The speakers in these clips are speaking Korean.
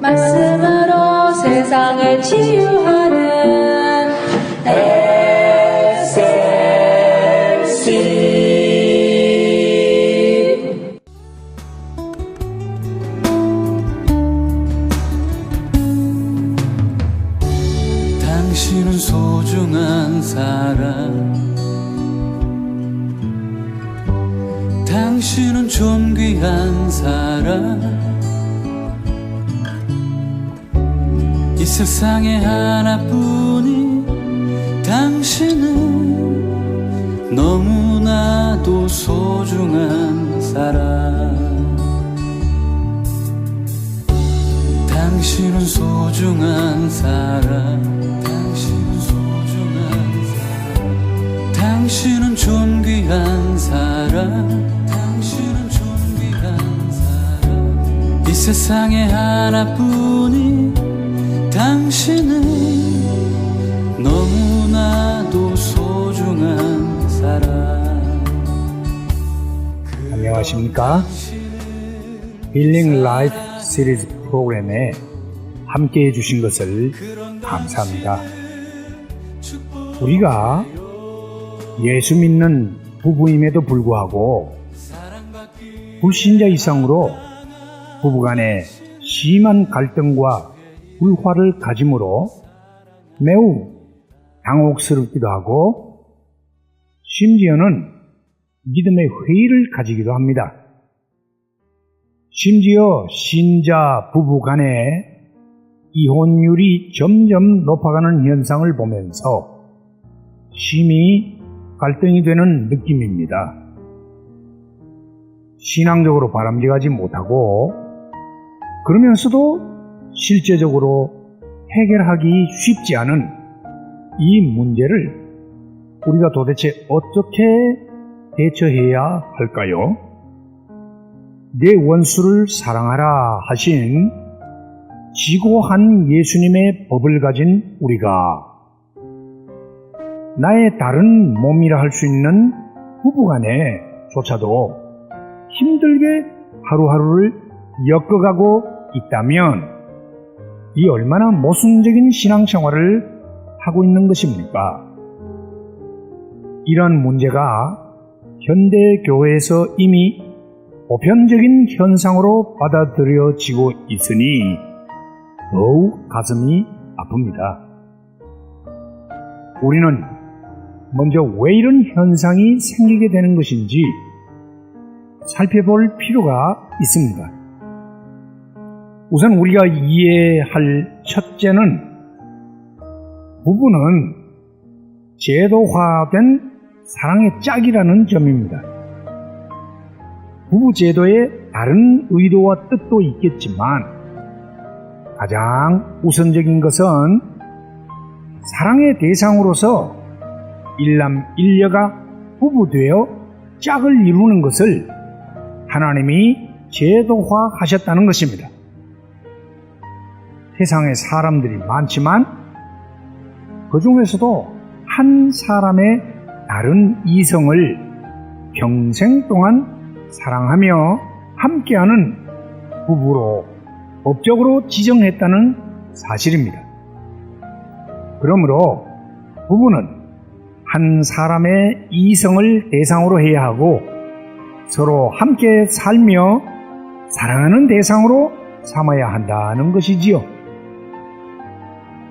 말씀으로 세상을 치유하는 SLC. 당신은 소중한 사람, 당신은 존귀한 사람, 이 세상에 하나뿐인 당신은 너무나도 소중한 사람. 당신은 소중한 사람, 당신은 소중한 사람, 당신은 존귀한 사람, 당신은 존귀한 사람, 이 세상에 하나뿐인 당신은 너무나도 소중한 사람. 안녕하십니까? 힐링 라이프 시리즈 프로그램에 함께 해주신 것을 감사합니다. 우리가 예수 믿는 부부임에도 불구하고 불신자 이상으로 부부간에 심한 갈등과 불화를 가짐으로 매우 당혹스럽기도 하고 심지어는 믿음의 회의를 가지기도 합니다. 심지어 신자 부부 간에 이혼율이 점점 높아가는 현상을 보면서 심히 갈등이 되는 느낌입니다. 신앙적으로 바람직하지 못하고 그러면서도 실제적으로 해결하기 쉽지 않은 이 문제를 우리가 도대체 어떻게 대처해야 할까요? 내 원수를 사랑하라 하신 지고한 예수님의 법을 가진 우리가 나의 다른 몸이라 할 수 있는 부부간에 조차도 힘들게 하루하루를 엮어가고 있다면 이 얼마나 모순적인 신앙생활을 하고 있는 것입니까? 이런 문제가 현대 교회에서 이미 보편적인 현상으로 받아들여지고 있으니 더욱 가슴이 아픕니다. 우리는 먼저 왜 이런 현상이 생기게 되는 것인지 살펴볼 필요가 있습니다. 우선 우리가 이해할 첫째는 부부는 제도화된 사랑의 짝이라는 점입니다. 부부 제도에 다른 의도와 뜻도 있겠지만 가장 우선적인 것은 사랑의 대상으로서 일남일녀가 부부되어 짝을 이루는 것을 하나님이 제도화하셨다는 것입니다. 세상에 사람들이 많지만 그 중에서도 한 사람의 다른 이성을 평생 동안 사랑하며 함께하는 부부로 법적으로 지정했다는 사실입니다. 그러므로 부부는 한 사람의 이성을 대상으로 해야 하고 서로 함께 살며 사랑하는 대상으로 삼아야 한다는 것이지요.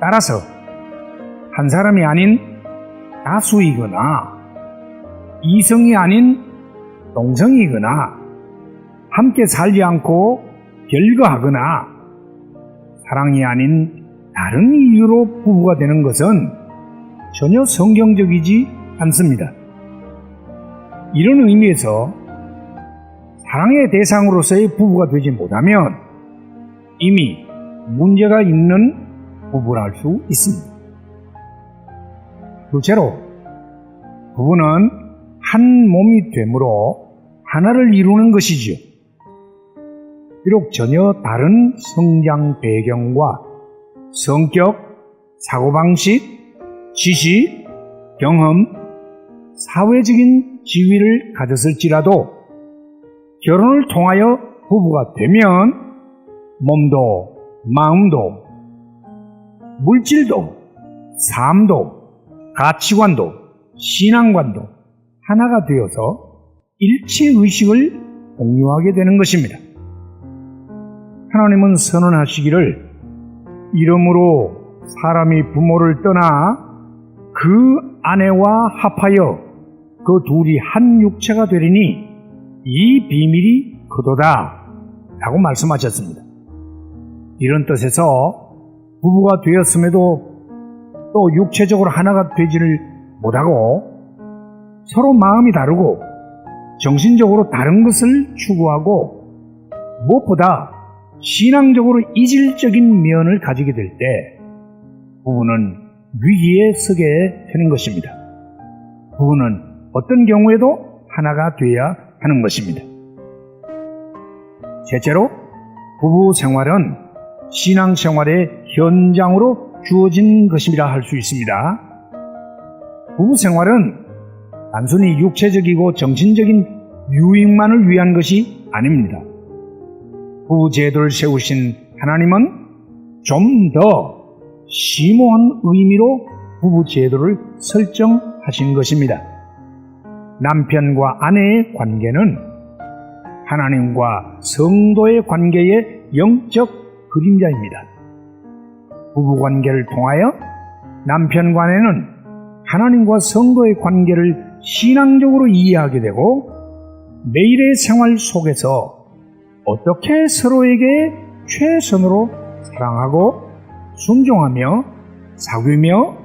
따라서 한 사람이 아닌 다수이거나 이성이 아닌 동성이거나 함께 살지 않고 별거하거나 사랑이 아닌 다른 이유로 부부가 되는 것은 전혀 성경적이지 않습니다. 이런 의미에서 사랑의 대상으로서의 부부가 되지 못하면 이미 문제가 있는 부부라 할 수 있습니다. 둘째로 부부는 한 몸이 되므로 하나를 이루는 것이지요. 비록 전혀 다른 성장 배경과 성격, 사고방식, 지식, 경험, 사회적인 지위를 가졌을지라도 결혼을 통하여 부부가 되면 몸도 마음도, 물질도, 삶도, 가치관도, 신앙관도 하나가 되어서 일체의식을 공유하게 되는 것입니다. 하나님은 선언하시기를 이러므로 사람이 부모를 떠나 그 아내와 합하여 그 둘이 한 육체가 되리니 이 비밀이 그도다 라고 말씀하셨습니다. 이런 뜻에서 부부가 되었음에도 또 육체적으로 하나가 되지를 못하고 서로 마음이 다르고 정신적으로 다른 것을 추구하고 무엇보다 신앙적으로 이질적인 면을 가지게 될 때 부부는 위기에 서게 되는 것입니다. 부부는 어떤 경우에도 하나가 되어야 하는 것입니다. 셋째로 부부 생활은 신앙생활의 현장으로 주어진 것이라 할 수 있습니다. 부부 생활은 단순히 육체적이고 정신적인 유익만을 위한 것이 아닙니다. 부부 제도를 세우신 하나님은 좀 더 심오한 의미로 부부 제도를 설정하신 것입니다. 남편과 아내의 관계는 하나님과 성도의 관계의 영적 그림자입니다. 부부 관계를 통하여 남편과 아내는 하나님과 성도의 관계를 신앙적으로 이해하게 되고 매일의 생활 속에서 어떻게 서로에게 최선으로 사랑하고 순종하며 사귀며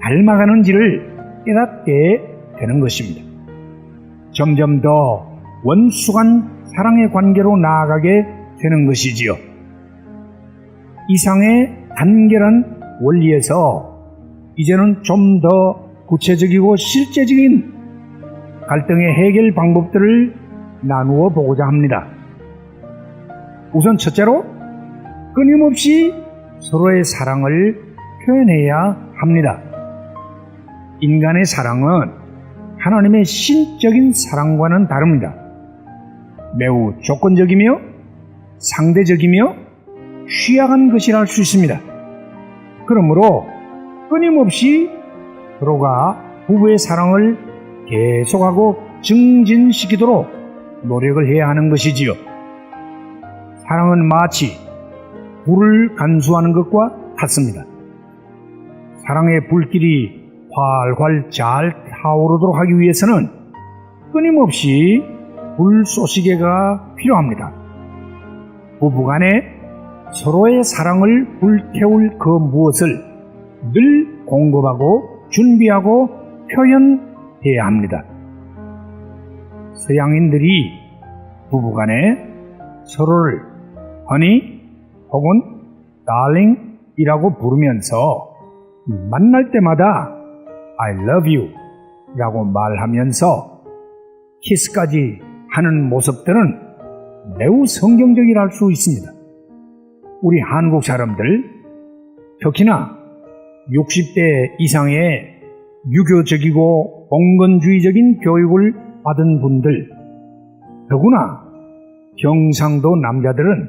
닮아가는지를 깨닫게 되는 것입니다. 점점 더 원숙한 사랑의 관계로 나아가게 되는 것이지요. 이상의 단결한 원리에서 이제는 좀 더 구체적이고 실제적인 갈등의 해결 방법들을 나누어 보고자 합니다. 우선 첫째로 끊임없이 서로의 사랑을 표현해야 합니다. 인간의 사랑은 하나님의 신적인 사랑과는 다릅니다. 매우 조건적이며 상대적이며 취약한 것이라 할 수 있습니다. 그러므로 끊임없이 서로가 부부의 사랑을 계속하고 증진시키도록 노력을 해야 하는 것이지요. 사랑은 마치 불을 간수하는 것과 같습니다. 사랑의 불길이 활활 잘 타오르도록 하기 위해서는 끊임없이 불쏘시개가 필요합니다. 부부간에 서로의 사랑을 불태울 그 무엇을 늘 공급하고 준비하고 표현해야 합니다. 서양인들이 부부간에 서로를 honey 혹은 darling이라고 부르면서 만날 때마다 I love you 라고 말하면서 키스까지 하는 모습들은 매우 성경적이라 할 수 있습니다. 우리 한국 사람들, 특히나 60대 이상의 유교적이고 봉건주의적인 교육을 받은 분들, 더구나 경상도 남자들은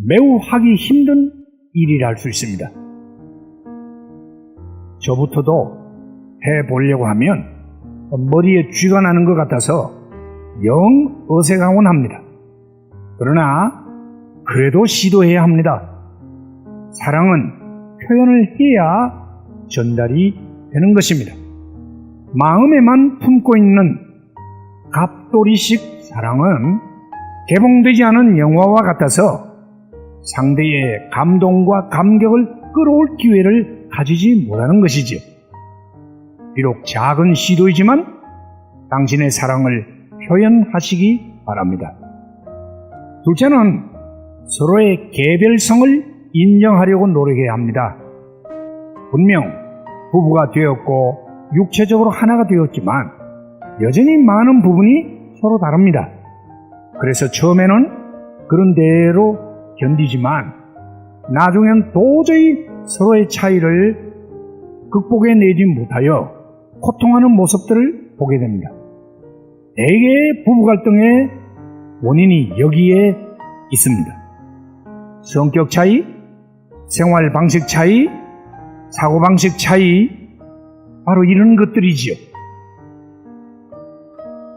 매우 하기 힘든 일이라 할 수 있습니다. 저부터도 해보려고 하면 머리에 쥐가 나는 것 같아서 영 어색하곤 합니다. 그러나 그래도 시도해야 합니다. 사랑은 표현을 해야 전달이 되는 것입니다. 마음에만 품고 있는 갑돌이식 사랑은 개봉되지 않은 영화와 같아서 상대의 감동과 감격을 끌어올 기회를 가지지 못하는 것이죠. 비록 작은 시도이지만 당신의 사랑을 표현하시기 바랍니다. 둘째는 서로의 개별성을 인정하려고 노력해야 합니다. 분명 부부가 되었고 육체적으로 하나가 되었지만 여전히 많은 부분이 서로 다릅니다. 그래서 처음에는 그런 대로 견디지만 나중엔 도저히 서로의 차이를 극복해내지 못하여 고통하는 모습들을 보게 됩니다. 대개의 부부 갈등의 원인이 여기에 있습니다. 성격 차이, 생활 방식 차이, 사고 방식 차이, 바로 이런 것들이지요.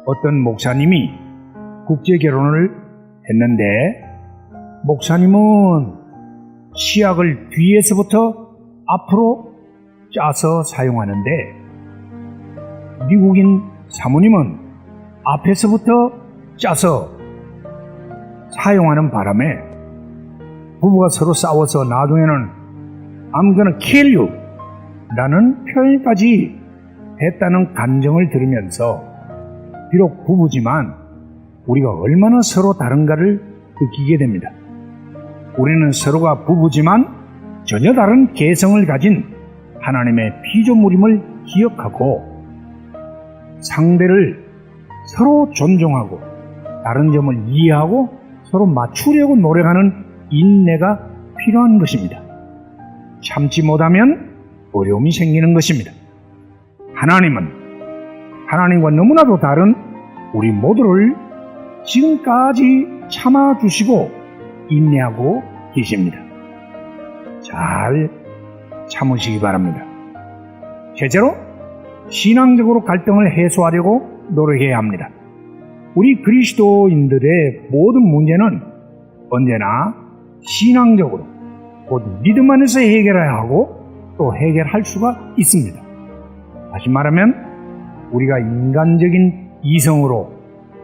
어떤 목사님이 국제 결혼을 했는데 목사님은 시약을 뒤에서부터 앞으로 짜서 사용하는데 미국인 사모님은 앞에서부터 짜서 사용하는 바람에 부부가 서로 싸워서 나중에는 I'm gonna kill you 라는 표현까지 했다는 간증을 들으면서 비록 부부지만 우리가 얼마나 서로 다른가를 느끼게 됩니다. 우리는 서로가 부부지만 전혀 다른 개성을 가진 하나님의 피조물임을 기억하고 상대를 서로 존중하고 다른 점을 이해하고 서로 맞추려고 노력하는 인내가 필요한 것입니다. 참지 못하면 어려움이 생기는 것입니다. 하나님은 하나님과 너무나도 다른 우리 모두를 지금까지 참아주시고 인내하고 계십니다. 잘 참으시기 바랍니다. 실제로 신앙적으로 갈등을 해소하려고 노력해야 합니다. 우리 그리스도인들의 모든 문제는 언제나 신앙적으로 곧 믿음 안에서 해결해야 하고 또 해결할 수가 있습니다. 다시 말하면 우리가 인간적인 이성으로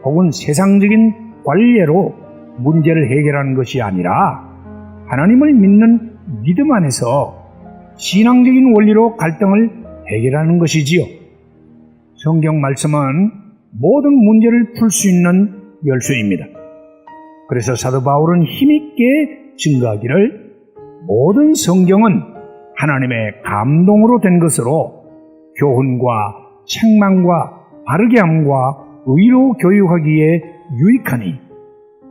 혹은 세상적인 관례로 문제를 해결하는 것이 아니라 하나님을 믿는 믿음 안에서 신앙적인 원리로 갈등을 해결하는 것이지요. 성경 말씀은 모든 문제를 풀 수 있는 열쇠입니다. 그래서 사도 바울은 힘있게 증거하기를 모든 성경은 하나님의 감동으로 된 것으로 교훈과 책망과 바르게 함과 의로 교육하기에 유익하니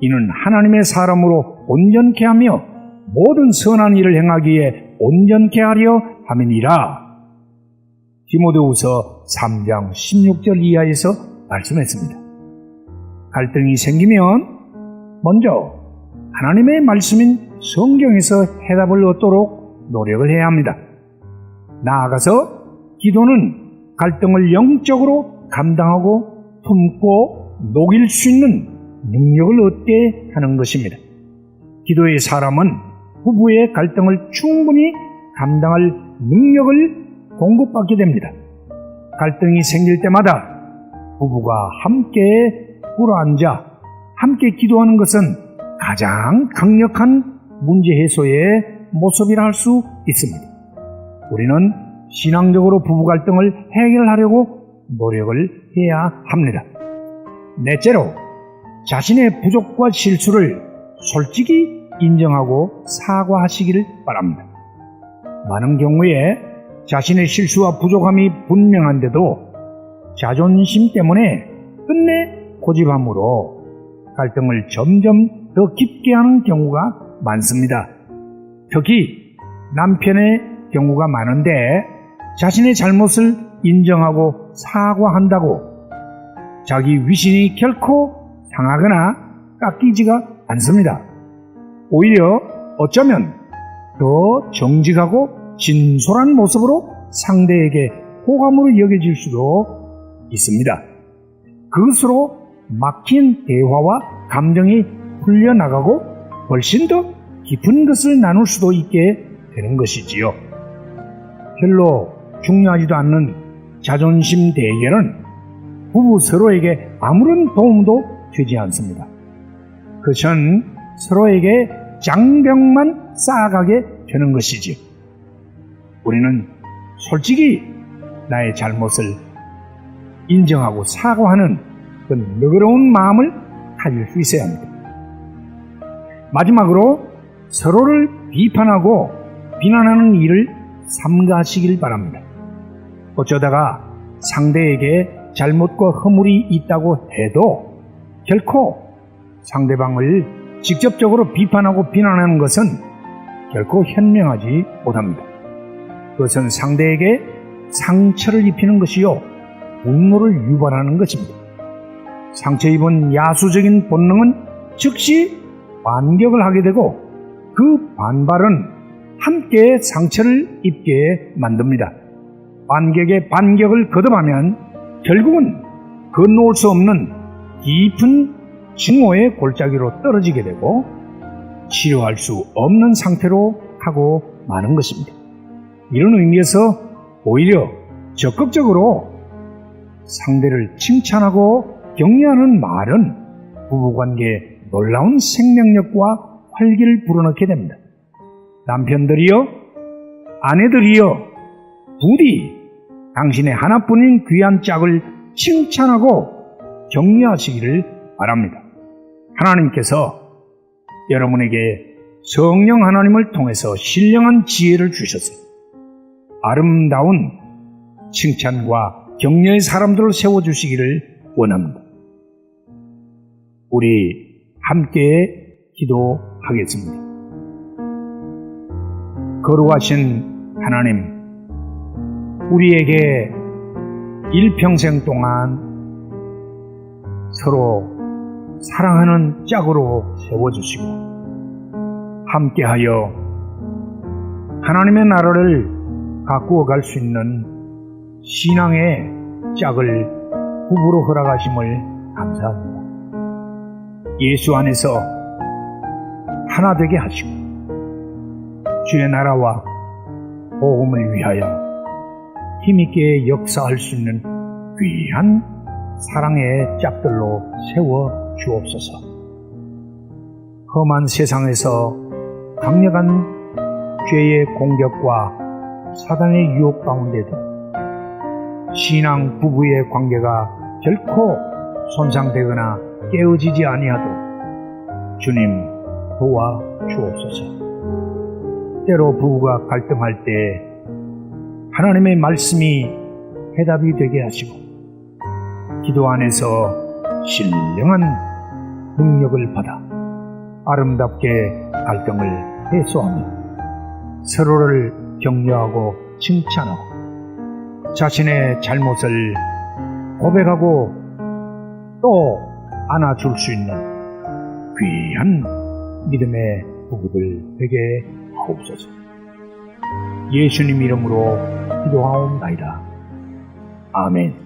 이는 하나님의 사람으로 온전케 하며 모든 선한 일을 행하기에 온전케 하려 함이니라. 디모데후서 3장 16절 이하에서 말씀했습니다. 갈등이 생기면 먼저 하나님의 말씀인 성경에서 해답을 얻도록 노력을 해야 합니다. 나아가서 기도는 갈등을 영적으로 감당하고 품고 녹일 수 있는 능력을 얻게 하는 것입니다. 기도의 사람은 부부의 갈등을 충분히 감당할 능력을 공급받게 됩니다. 갈등이 생길 때마다 부부가 함께 꿇어앉아 함께 기도하는 것은 가장 강력한 문제 해소의 모습이라 할 수 있습니다. 우리는 신앙적으로 부부 갈등을 해결하려고 노력을 해야 합니다. 넷째로 자신의 부족과 실수를 솔직히 인정하고 사과하시기를 바랍니다. 많은 경우에 자신의 실수와 부족함이 분명한데도 자존심 때문에 끝내 고집함으로 갈등을 점점 더 깊게 하는 경우가 많습니다. 특히 남편의 경우가 많은데 자신의 잘못을 인정하고 사과한다고 자기 위신이 결코 상하거나 깎이지가 않습니다. 오히려 어쩌면 더 정직하고 진솔한 모습으로 상대에게 호감으로 여겨질 수도 있습니다. 그것으로 막힌 대화와 감정이 풀려나가고 훨씬 더 깊은 것을 나눌 수도 있게 되는 것이지요. 별로 중요하지도 않는 자존심 대결은 부부 서로에게 아무런 도움도 되지 않습니다. 그것은 서로에게 장벽만 쌓아가게 되는 것이지요. 우리는 솔직히 나의 잘못을 인정하고 사과하는 그 너그러운 마음을 가질 수 있어야 합니다. 마지막으로 서로를 비판하고 비난하는 일을 삼가하시길 바랍니다. 어쩌다가 상대에게 잘못과 허물이 있다고 해도 결코 상대방을 직접적으로 비판하고 비난하는 것은 결코 현명하지 못합니다. 그것은 상대에게 상처를 입히는 것이요 분노를 유발하는 것입니다. 상처 입은 야수적인 본능은 즉시 반격을 하게 되고 그 반발은 함께 상처를 입게 만듭니다. 반격에 반격을 거듭하면 결국은 건너올 수 없는 깊은 증오의 골짜기로 떨어지게 되고 치료할 수 없는 상태로 하고 마는 것입니다. 이런 의미에서 오히려 적극적으로 상대를 칭찬하고 격려하는 말은 부부관계에 놀라운 생명력과 활기를 불어넣게 됩니다. 남편들이여, 아내들이여, 부디 당신의 하나뿐인 귀한 짝을 칭찬하고 격려하시기를 바랍니다. 하나님께서 여러분에게 성령 하나님을 통해서 신령한 지혜를 주셨어요. 아름다운 칭찬과 격려의 사람들을 세워주시기를 원합니다. 우리 함께 기도하겠습니다. 거룩하신 하나님, 우리에게 일평생 동안 서로 사랑하는 짝으로 세워주시고 함께하여 하나님의 나라를 가꾸어 갈 수 있는 신앙의 짝을 부부로 허락하심을 감사합니다. 예수 안에서 하나 되게 하시고 주의 나라와 복음을 위하여 힘있게 역사할 수 있는 귀한 사랑의 짝들로 세워 주옵소서. 험한 세상에서 강력한 죄의 공격과 사단의 유혹 가운데도 신앙 부부의 관계가 결코 손상되거나 깨어지지 아니하도록 주님 도와 주옵소서. 때로 부부가 갈등할 때 하나님의 말씀이 해답이 되게 하시고 기도 안에서 신령한 능력을 받아 아름답게 갈등을 해소하며 서로를 격려하고 칭찬하고 자신의 잘못을 고백하고 또 안아줄 수 있는 귀한 믿음의 부부들 되게 하옵소서. 예수님 이름으로 기도하옵나이다. 아멘.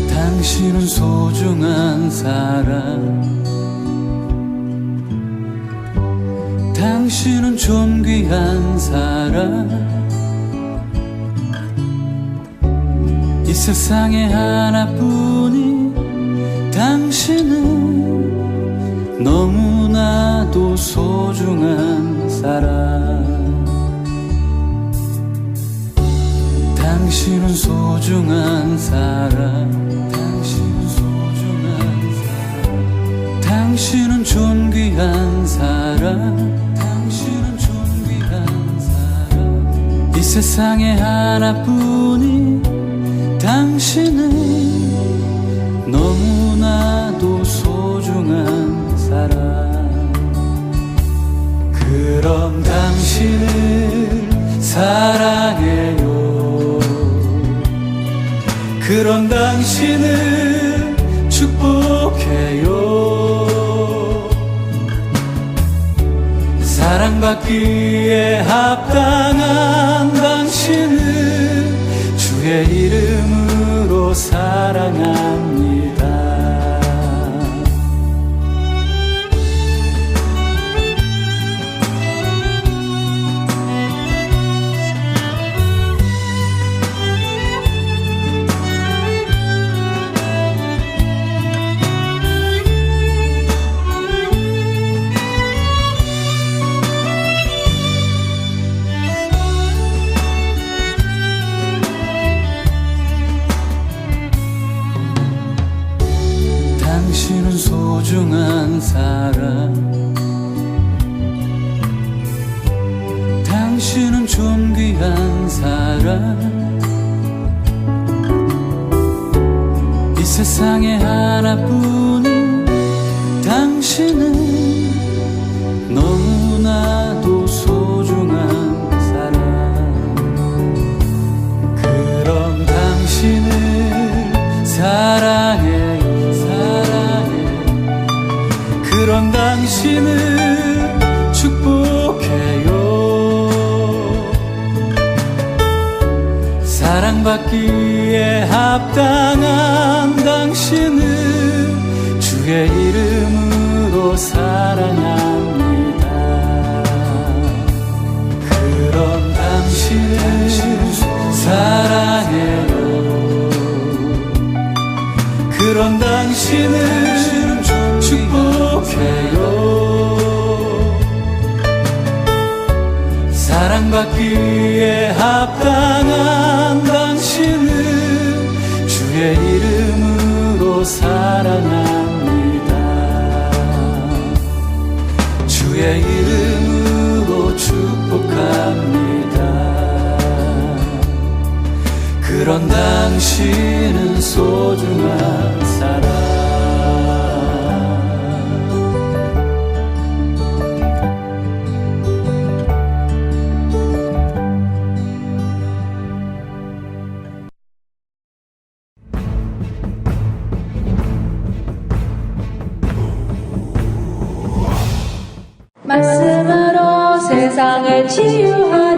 당신은 소중한 사람, 당신은 존귀한 사람, 이 세상에 하나뿐인 당신은 너무나도 소중한 사람. 당신은 소중한 사람, 당신은 소중한 사람, 당신은 존귀한 사람, 당신은 존귀한 사람, 이 세상에 하나뿐인 당신은 너무나도 소중한 사람. 그럼 당신을 사랑해요. 그런 당신을 축복해요. 사랑받기에 합당한 당신을 주의 이름으로 사랑합니다. 당신은 소중한 사람, 이 세상에 하나뿐인 당신은 너무나도 소중한 사람. 그런 당신을 사랑해요. 그런 당신을 축복해요. 사랑받기에 합당한 당신을 주의 이름으로 사랑합니다. 그런 당신을 사랑해요. 그런 당신을 축복해요. 사랑받기에 합당한 당신을 주의 이름으로 사랑합니다. 주의 이름으로 축복합니다. 그런 당신은 소중한 사람. 말씀으로 세상을 치유하는